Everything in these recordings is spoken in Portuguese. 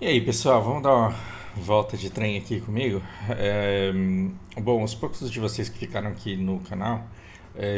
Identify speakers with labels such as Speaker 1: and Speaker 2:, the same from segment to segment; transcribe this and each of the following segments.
Speaker 1: E aí, pessoal, vamos dar uma volta de trem aqui comigo? É, Bom, os poucos de vocês que ficaram aqui no canal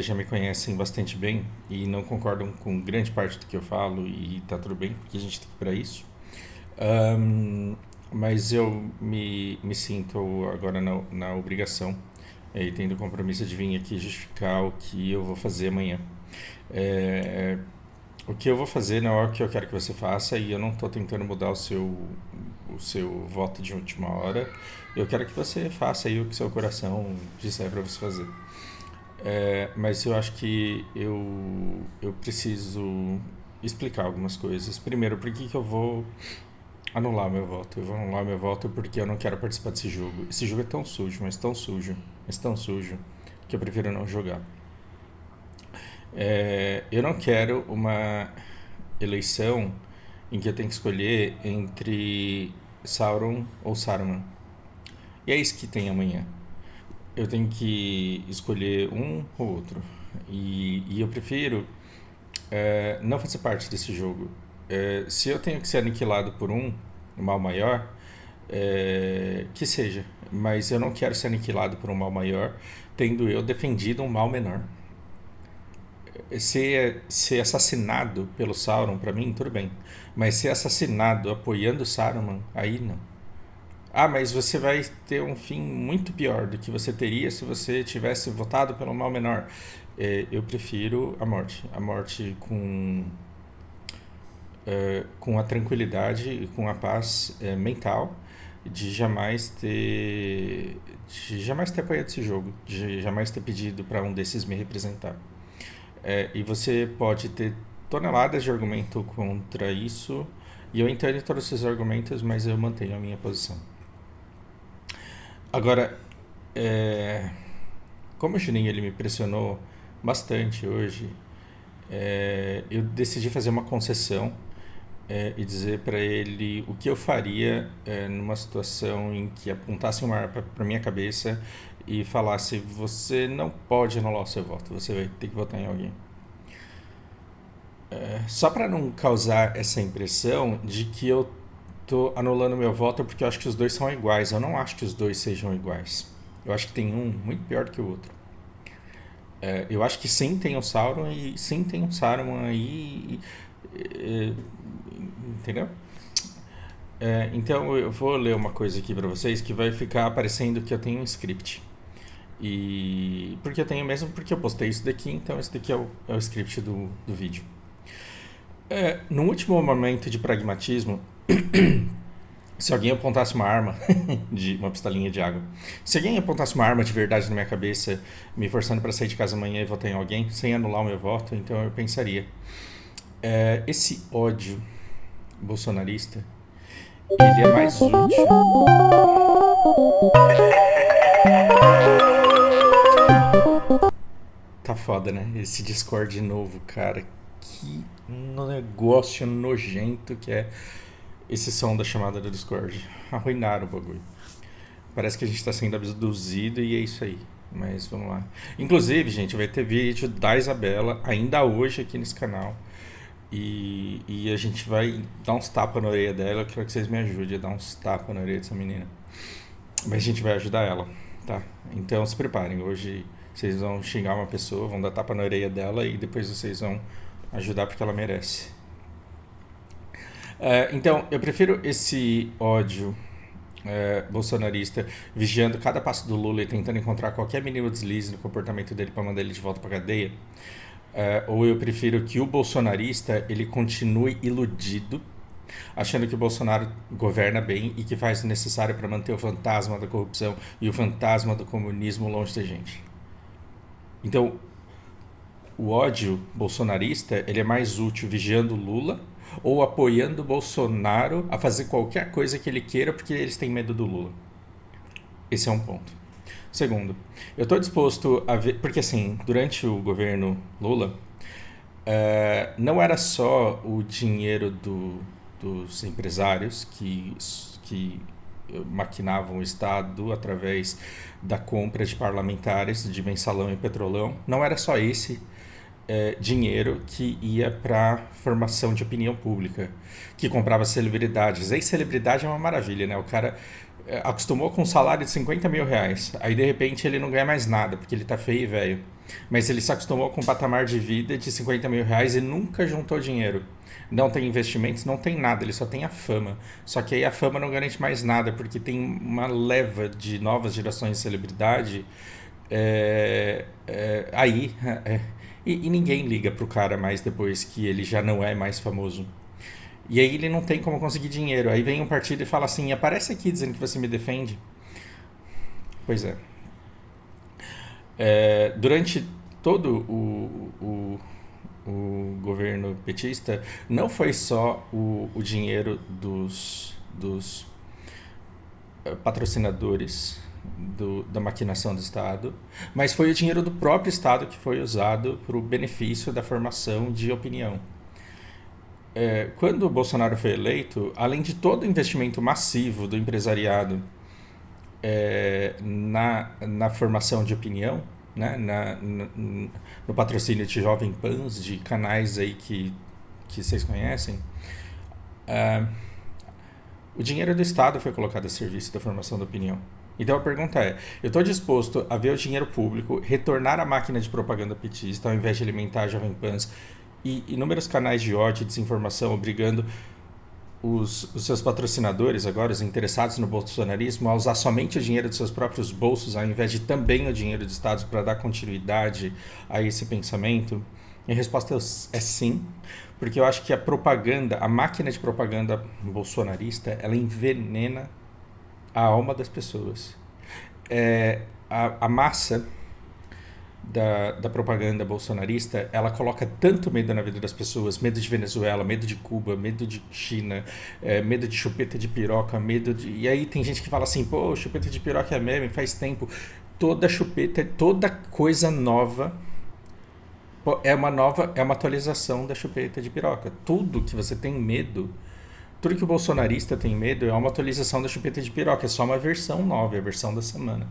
Speaker 1: já me conhecem bastante bem e não concordam com grande parte do que eu falo e tá tudo bem, porque a gente tem que ir para isso. Mas eu me sinto agora na obrigação e tendo o compromisso de vir aqui justificar o que eu vou fazer amanhã. É, o que eu vou fazer não é o que eu quero que você faça e eu não estou tentando mudar o seu voto de última hora. Eu quero que você faça aí o que seu coração disser para você fazer. Mas eu acho que eu preciso explicar algumas coisas. Primeiro, por que eu vou anular meu voto? Eu vou anular meu voto porque eu não quero participar desse jogo. Esse jogo é tão sujo, mas tão sujo, mas tão sujo, que eu prefiro não jogar. Eu não quero uma eleição em que eu tenho que escolher entre Sauron ou Saruman. E é isso que tem amanhã. Eu tenho que escolher um ou outro. E eu prefiro não fazer parte desse jogo. Se eu tenho que ser aniquilado por um mal maior, que seja. Mas eu não quero ser aniquilado por um mal maior, tendo eu defendido um mal menor. Ser assassinado pelo Sauron, pra mim, tudo bem. Mas ser assassinado apoiando Saruman, aí não. Ah, mas você vai ter um fim muito pior do que você teria se você tivesse votado pelo mal menor. Eu prefiro a morte. A morte com a tranquilidade e com a paz mental de jamais ter apoiado esse jogo, de jamais ter pedido para um desses me representar. E você pode ter toneladas de argumento contra isso, e eu entendo todos esses argumentos, mas eu mantenho a minha posição. Agora, como o Juninho ele me pressionou bastante hoje, eu decidi fazer uma concessão e dizer para ele o que eu faria numa situação em que apontasse uma arma para minha cabeça e falasse: você não pode anular o seu voto, você vai ter que votar em alguém. Só para não causar essa impressão de que eu tô anulando meu voto porque eu acho que os dois são iguais. Eu não acho que os dois sejam iguais. Eu acho que tem um muito pior que o outro. Eu acho que sim tem o Sauron e sim tem um Saruman aí. Entendeu? Então eu vou ler uma coisa aqui pra vocês que vai ficar aparecendo que eu tenho um script. E porque eu tenho mesmo porque eu postei isso daqui, então esse daqui é o script do vídeo. No último momento de pragmatismo, se alguém apontasse uma arma, de uma pistolinha de água, se alguém apontasse uma arma de verdade na minha cabeça, me forçando para sair de casa amanhã e votar em alguém, sem anular o meu voto, então eu pensaria: esse ódio bolsonarista, ele é mais útil. Tá foda, né? Esse Discord novo, cara. Que negócio nojento que é esse som da chamada do Discord. Arruinaram o bagulho. Parece que a gente tá sendo abduzido e é isso aí. Mas vamos lá. Inclusive, gente, vai ter vídeo da Isabela ainda hoje aqui nesse canal. E a gente vai dar uns tapas na orelha dela. Eu quero que vocês me ajudem a dar uns tapas na orelha dessa menina. Mas a gente vai ajudar ela, tá? Então se preparem. Hoje vocês vão xingar uma pessoa, vão dar tapa na orelha dela e depois vocês vão ajudar porque ela merece. Então, eu prefiro esse ódio bolsonarista vigiando cada passo do Lula e tentando encontrar qualquer mínimo deslize no comportamento dele para mandar ele de volta para cadeia. Ou eu prefiro que o bolsonarista ele continue iludido, achando que o Bolsonaro governa bem e que faz o necessário para manter o fantasma da corrupção e o fantasma do comunismo longe da gente. Então, o ódio bolsonarista ele é mais útil vigiando Lula ou apoiando Bolsonaro a fazer qualquer coisa que ele queira porque eles têm medo do Lula. Esse é um ponto. Segundo, eu estou disposto a ver. Porque, assim, durante o governo Lula, não era só o dinheiro dos empresários que maquinavam o Estado através da compra de parlamentares de mensalão e petrolão. Não era só esse dinheiro que ia para formação de opinião pública, que comprava celebridades. Aí celebridade é uma maravilha, né? O cara acostumou com um salário de 50 mil reais, aí de repente ele não ganha mais nada, porque ele tá feio e velho. Mas ele se acostumou com um patamar de vida de 50 mil reais e nunca juntou dinheiro. Não tem investimentos, não tem nada, ele só tem a fama. Só que aí a fama não garante mais nada, porque tem uma leva de novas gerações de celebridade aí. E ninguém liga pro cara mais depois que ele já não é mais famoso. E aí ele não tem como conseguir dinheiro. Aí vem um partido e fala assim: aparece aqui dizendo que você me defende. Pois é. Durante todo o governo petista, não foi só o dinheiro dos patrocinadores da maquinação do Estado, mas foi o dinheiro do próprio Estado que foi usado para o benefício da formação de opinião. Quando o Bolsonaro foi eleito, além de todo o investimento massivo do empresariado na formação de opinião, né, no patrocínio de Jovem Pans, de canais aí que vocês conhecem, o dinheiro do Estado foi colocado a serviço da formação da opinião. Então a pergunta é: eu estou disposto a ver o dinheiro público retornar à máquina de propaganda petista ao invés de alimentar a Jovem Pans e inúmeros canais de ódio e desinformação, obrigando os seus patrocinadores, agora os interessados no bolsonarismo, a usar somente o dinheiro de seus próprios bolsos ao invés de também o dinheiro do Estado para dar continuidade a esse pensamento? E a resposta é sim, porque eu acho que a propaganda, a máquina de propaganda bolsonarista, ela envenena a alma das pessoas. A massa da propaganda bolsonarista, ela coloca tanto medo na vida das pessoas, medo de Venezuela, medo de Cuba, medo de China, medo de chupeta de piroca, medo de... E aí tem gente que fala assim: pô, chupeta de piroca é meme, faz tempo. Toda chupeta, toda coisa nova é uma atualização da chupeta de piroca. Tudo que você tem medo, tudo que o bolsonarista tem medo é uma atualização da chupeta de piroca, é só uma versão nova, é a versão da semana.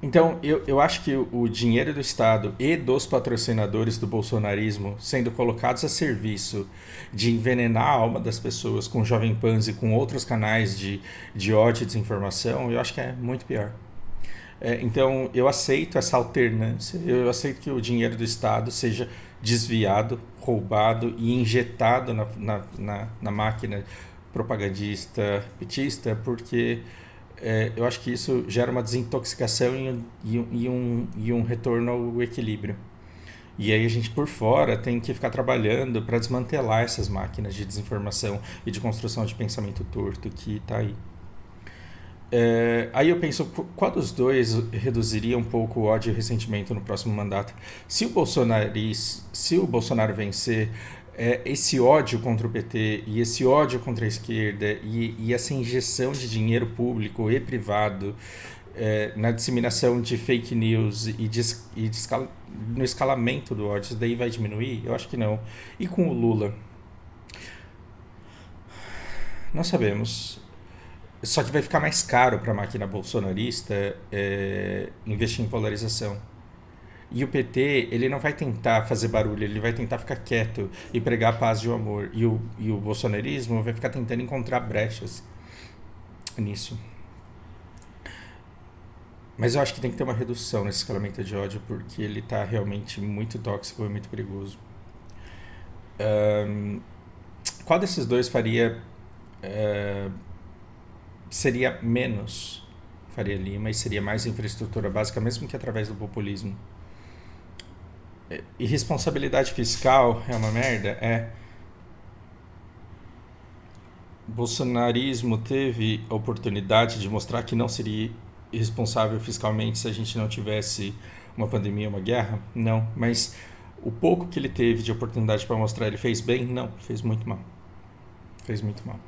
Speaker 1: Então, eu acho que o dinheiro do Estado e dos patrocinadores do bolsonarismo sendo colocados a serviço de envenenar a alma das pessoas com Jovem Pan e com outros canais de ódio e desinformação, eu acho que é muito pior. Então, eu aceito essa alternância, eu aceito que o dinheiro do Estado seja desviado, roubado e injetado na máquina propagandista petista, porque eu acho que isso gera uma desintoxicação e um retorno ao equilíbrio. E aí a gente por fora tem que ficar trabalhando para desmantelar essas máquinas de desinformação e de construção de pensamento torto que está aí. Aí eu penso, qual dos dois reduziria um pouco o ódio e o ressentimento no próximo mandato? Se o Bolsonaro vencer, esse ódio contra o PT e esse ódio contra a esquerda e essa injeção de dinheiro público e privado na disseminação de fake news no escalamento do ódio, isso daí vai diminuir? Eu acho que não. E com o Lula? Não sabemos. Só que vai ficar mais caro para a máquina bolsonarista investir em polarização. E o PT, ele não vai tentar fazer barulho, ele vai tentar ficar quieto e pregar a paz e o amor. E o bolsonarismo vai ficar tentando encontrar brechas nisso. Mas eu acho que tem que ter uma redução nesse escalamento de ódio, porque ele está realmente muito tóxico e muito perigoso. Qual desses dois seria menos Faria Lima e seria mais infraestrutura básica, mesmo que através do populismo? Irresponsabilidade fiscal é uma merda? O bolsonarismo teve a oportunidade de mostrar que não seria irresponsável fiscalmente se a gente não tivesse uma pandemia, uma guerra? Não, mas o pouco que ele teve de oportunidade para mostrar, ele fez bem? Não, fez muito mal. Fez muito mal.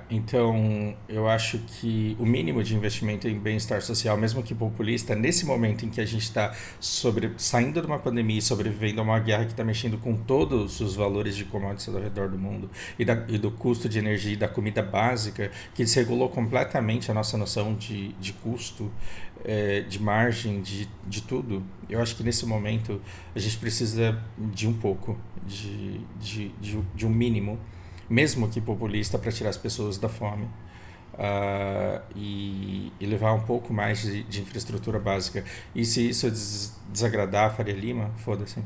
Speaker 1: Então, eu acho que o mínimo de investimento em bem-estar social, mesmo que populista, nesse momento em que a gente está saindo de uma pandemia e sobrevivendo a uma guerra que está mexendo com todos os valores de commodities ao redor do mundo e do custo de energia e da comida básica, que desregulou completamente a nossa noção de custo, de margem, de tudo, eu acho que nesse momento a gente precisa de um pouco, de um mínimo, mesmo que populista, para tirar as pessoas da fome. E levar um pouco mais de infraestrutura básica. E se isso desagradar a Faria Lima, foda-se.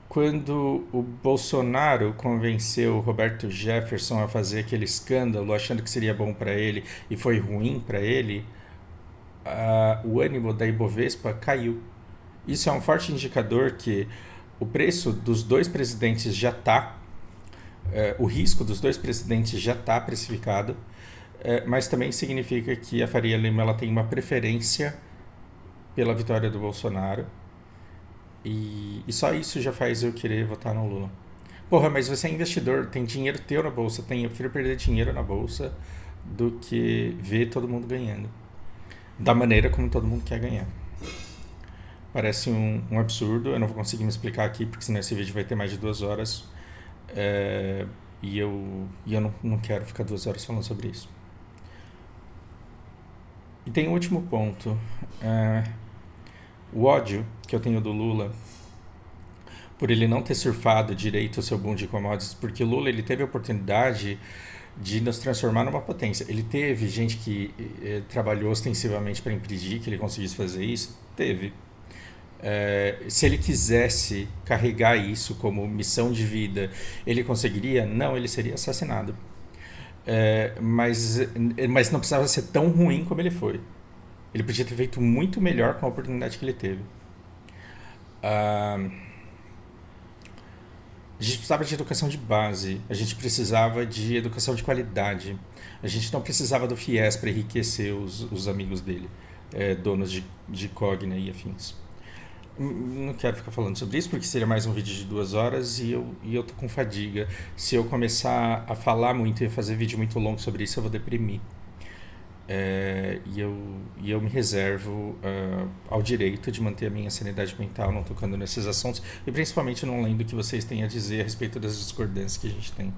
Speaker 1: Quando o Bolsonaro convenceu o Roberto Jefferson a fazer aquele escândalo, achando que seria bom para ele e foi ruim para ele, o ânimo da Ibovespa caiu. Isso é um forte indicador que o preço dos dois presidentes já está, o risco dos dois presidentes já está precificado, mas também significa que a Faria Lima ela tem uma preferência pela vitória do Bolsonaro. E só isso já faz eu querer votar no Lula. Porra, mas você é investidor, tem dinheiro teu na bolsa, eu prefiro perder dinheiro na bolsa do que ver todo mundo ganhando. Da maneira como todo mundo quer ganhar. Parece um absurdo, eu não vou conseguir me explicar aqui, porque senão esse vídeo vai ter mais de 2 horas. E eu não quero ficar 2 horas falando sobre isso. E tem um último ponto. O ódio que eu tenho do Lula, por ele não ter surfado direito o seu boom de commodities, porque o Lula ele teve a oportunidade de nos transformar numa potência. Ele teve gente que trabalhou ostensivamente para impedir que ele conseguisse fazer isso? Teve. Se ele quisesse carregar isso como missão de vida, ele conseguiria? Não, ele seria assassinado. Mas não precisava ser tão ruim como ele foi. Ele podia ter feito muito melhor com a oportunidade que ele teve. A gente precisava de educação de base, a gente precisava de educação de qualidade, a gente não precisava do FIES para enriquecer os amigos dele, donos de Cogna e afins. Não quero ficar falando sobre isso porque seria mais um vídeo de 2 horas e eu tô com fadiga. Se eu começar a falar muito e fazer vídeo muito longo sobre isso, eu vou deprimir. E eu me reservo ao direito de manter a minha sanidade mental não tocando nesses assuntos e principalmente não lendo o que vocês têm a dizer a respeito das discordâncias que a gente tem.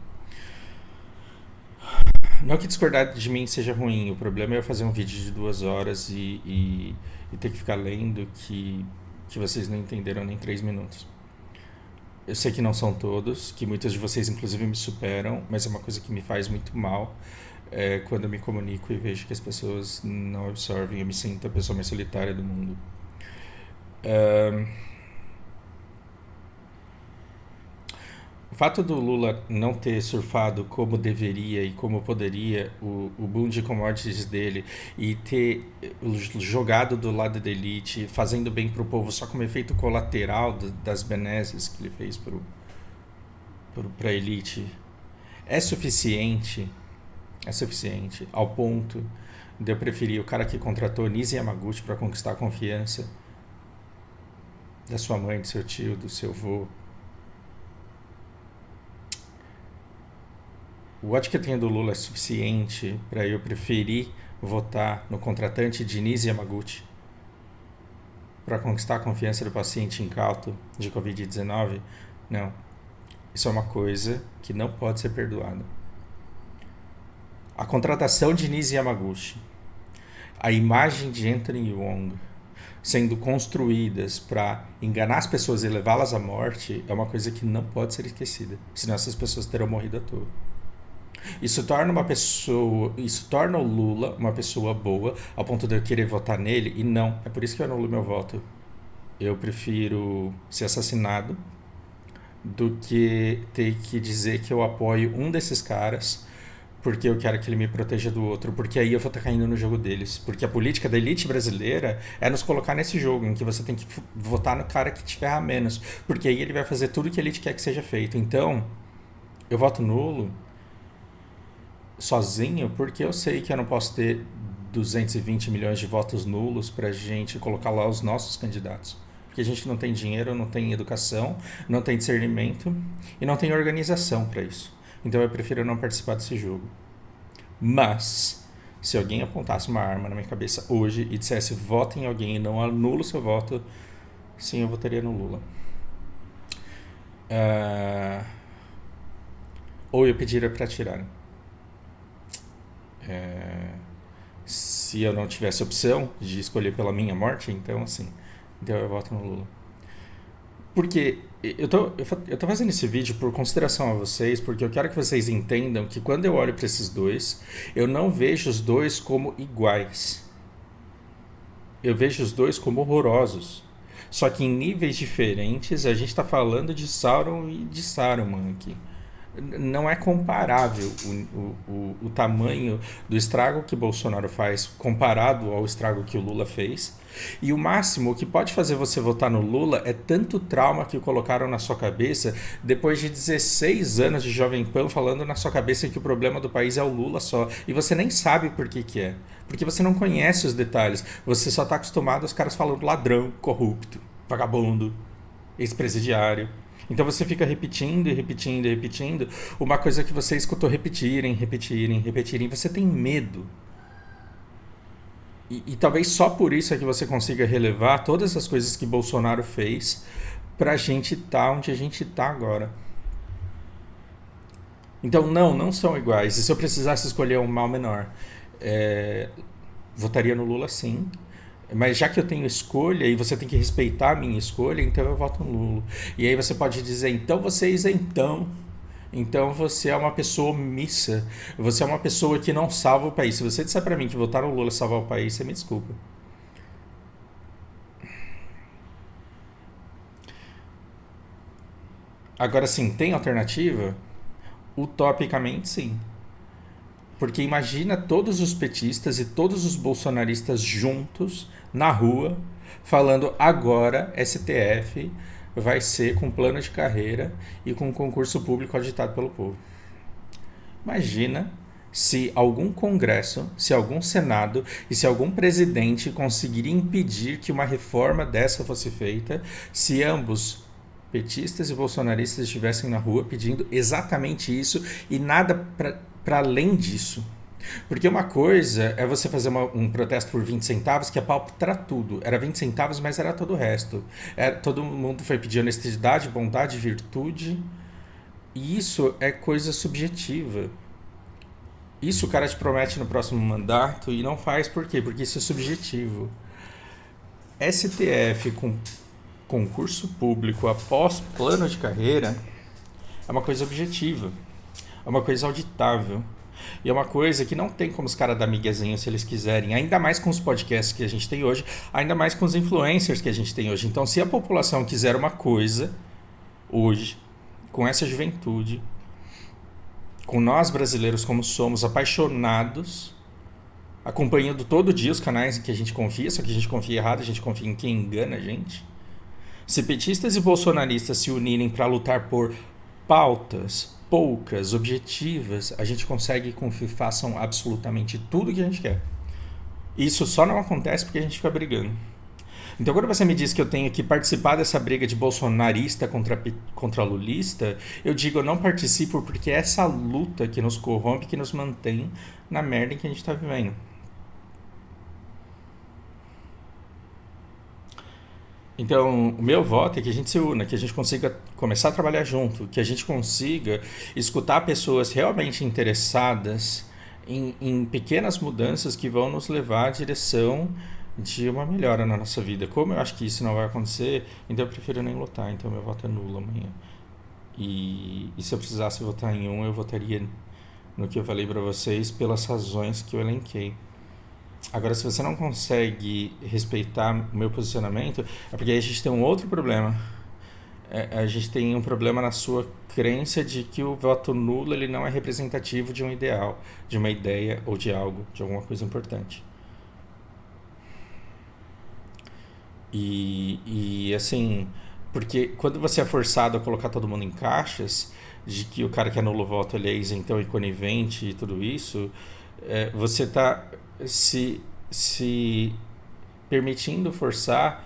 Speaker 1: Não que discordar de mim seja ruim, o problema é eu fazer um vídeo de 2 horas e ter que ficar lendo que vocês não entenderam nem 3 minutos. Eu sei que não são todos, que muitos de vocês inclusive me superam, mas é uma coisa que me faz muito mal quando eu me comunico e vejo que as pessoas não absorvem. Eu me sinto a pessoa mais solitária do mundo. O fato do Lula não ter surfado como deveria e como poderia o boom de commodities dele e ter jogado do lado da elite, fazendo bem pro povo só como efeito colateral das benesses que ele fez pra elite, é suficiente ao ponto de eu preferir o cara que contratou Nise Yamaguchi para conquistar a confiança da sua mãe, do seu tio, do seu avô. O ódio que eu tenho do Lula é suficiente para eu preferir votar no contratante de Nise Yamaguchi para conquistar a confiança do paciente incauto de Covid-19? Não. Isso é uma coisa que não pode ser perdoada. A contratação de Nise Yamaguchi, a imagem de Anthony Wong sendo construídas para enganar as pessoas e levá-las à morte é uma coisa que não pode ser esquecida, senão essas pessoas terão morrido à toa. Isso torna o Lula uma pessoa boa ao ponto de eu querer votar nele, e não, é por isso que eu anulo meu voto. Eu prefiro ser assassinado do que ter que dizer que eu apoio um desses caras porque eu quero que ele me proteja do outro, porque aí eu vou estar caindo no jogo deles. Porque a política da elite brasileira é nos colocar nesse jogo, em que você tem que votar no cara que te ferra menos, porque aí ele vai fazer tudo que a elite quer que seja feito. Então, eu voto nulo sozinho, porque eu sei que eu não posso ter 220 milhões de votos nulos pra gente colocar lá os nossos candidatos. Porque a gente não tem dinheiro, não tem educação, não tem discernimento e não tem organização para isso. Então eu prefiro não participar desse jogo. Mas, se alguém apontasse uma arma na minha cabeça hoje e dissesse vote em alguém e não anula o seu voto, sim, eu votaria no Lula. Ou eu pediria para tirarem. Se eu não tivesse opção de escolher pela minha morte, então assim, então eu voto no Lula. Porque eu tô fazendo esse vídeo por consideração a vocês, porque eu quero que vocês entendam que quando eu olho para esses dois, eu não vejo os dois como iguais. Eu vejo os dois como horrorosos. Só que em níveis diferentes, a gente está falando de Sauron e de Saruman aqui. Não é comparável o tamanho do estrago que Bolsonaro faz comparado ao estrago que o Lula fez. E o máximo que pode fazer você votar no Lula é tanto trauma que colocaram na sua cabeça depois de 16 anos de Jovem Pan falando na sua cabeça que o problema do país é o Lula só. E você nem sabe por que é. Porque você não conhece os detalhes. Você só está acostumado aos caras falando ladrão, corrupto, vagabundo, ex-presidiário. Então você fica repetindo e repetindo e repetindo uma coisa que você escutou repetirem, repetirem, repetirem. Você tem medo. E talvez só por isso é que você consiga relevar todas as coisas que Bolsonaro fez pra gente estar onde a gente tá agora. Então não são iguais. E se eu precisasse escolher um mal menor, votaria no Lula sim. Mas já que eu tenho escolha e você tem que respeitar a minha escolha, então eu voto no Lula. E aí você pode dizer, então você é isentão. Então você é uma pessoa omissa. Você é uma pessoa que não salva o país. Se você disser pra mim que votar no Lula salvar o país, você me desculpa. Agora sim, tem alternativa? Utopicamente sim. Porque imagina todos os petistas e todos os bolsonaristas juntos na rua falando agora STF vai ser com plano de carreira e com concurso público auditado pelo povo. Imagina se algum congresso, se algum senado e se algum presidente conseguiria impedir que uma reforma dessa fosse feita, se ambos petistas e bolsonaristas estivessem na rua pedindo exatamente isso e nada para além disso. Porque uma coisa é você fazer um protesto por 20 centavos que é pau pra tudo. Era 20 centavos, mas era todo o resto. Todo mundo foi pedir honestidade, bondade, virtude. E isso é coisa subjetiva. Isso o cara te promete no próximo mandato e não faz por quê? Porque isso é subjetivo. STF com concurso público após plano de carreira é uma coisa objetiva. É uma coisa auditável. E é uma coisa que não tem como os caras dar miguezinho se eles quiserem, ainda mais com os podcasts que a gente tem hoje, ainda mais com os influencers que a gente tem hoje. Então, se a população quiser uma coisa hoje, com essa juventude, com nós brasileiros como somos, apaixonados, acompanhando todo dia os canais em que a gente confia, só que a gente confia errado, a gente confia em quem engana a gente. Se petistas e bolsonaristas se unirem para lutar por pautas poucas, objetivas, a gente consegue com que façam absolutamente tudo que a gente quer. Isso só não acontece porque a gente fica brigando. Então, quando você me diz que eu tenho que participar dessa briga de bolsonarista contra lulista, eu digo eu não participo porque é essa luta que nos corrompe, que nos mantém na merda em que a gente está vivendo. Então, o meu voto é que a gente se una, que a gente consiga começar a trabalhar junto, que a gente consiga escutar pessoas realmente interessadas em pequenas mudanças que vão nos levar à direção de uma melhora na nossa vida. Como eu acho que isso não vai acontecer, então eu prefiro nem votar, então meu voto é nulo amanhã. E se eu precisasse votar em um, eu votaria no que eu falei para vocês pelas razões que eu elenquei. Agora, se você não consegue respeitar o meu posicionamento, é porque aí a gente tem um outro problema. A gente tem um problema na sua crença de que o voto nulo ele não é representativo de um ideal, de uma ideia ou de algo, de alguma coisa importante. E assim, porque quando você é forçado a colocar todo mundo em caixas, de que o cara que anula o voto ele é isentão e conivente e tudo isso, você está se permitindo forçar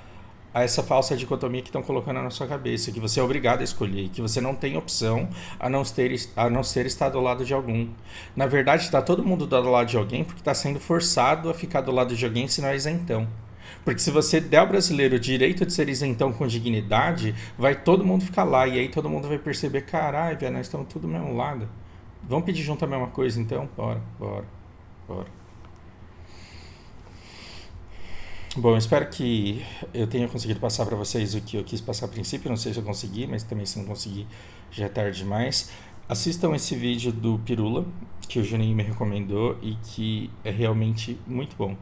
Speaker 1: a essa falsa dicotomia que estão colocando na sua cabeça, que você é obrigado a escolher, que você não tem opção a não ser estar do lado de algum. Na verdade, está todo mundo do lado de alguém porque está sendo forçado a ficar do lado de alguém se não é isentão. Porque se você der ao brasileiro o direito de ser isentão com dignidade, vai todo mundo ficar lá. E aí todo mundo vai perceber, caralho, velho, nós estamos tudo do mesmo lado. Vamos pedir junto a mesma coisa então? Bora, bora. Bora. Bom, espero que eu tenha conseguido passar para vocês o que eu quis passar a princípio. Não sei se eu consegui, mas também se não conseguir, já é tarde demais. Assistam esse vídeo do Pirula, que o Juninho me recomendou e que é realmente muito bom.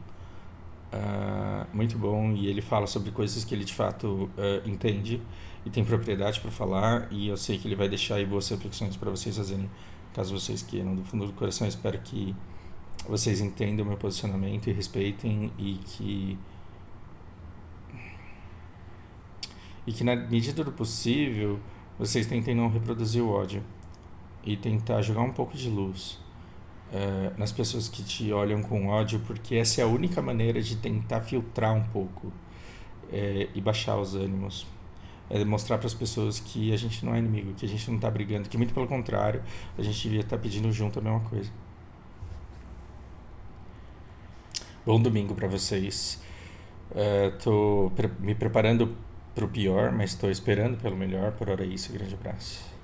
Speaker 1: Muito bom, e ele fala sobre coisas que ele de fato entende e tem propriedade para falar, e eu sei que ele vai deixar aí boas reflexões para vocês fazerem, caso vocês queiram. Do fundo do coração, espero que vocês entendam o meu posicionamento e respeitem, e que na medida do possível vocês tentem não reproduzir o ódio e tentar jogar um pouco de luz nas pessoas que te olham com ódio, porque essa é a única maneira de tentar filtrar um pouco e baixar os ânimos. É mostrar para as pessoas que a gente não é inimigo, que a gente não está brigando, que muito pelo contrário, a gente devia estar pedindo junto a mesma coisa. Bom domingo para vocês. Tô me preparando para o pior, mas estou esperando pelo melhor. Por hora é isso. Grande abraço.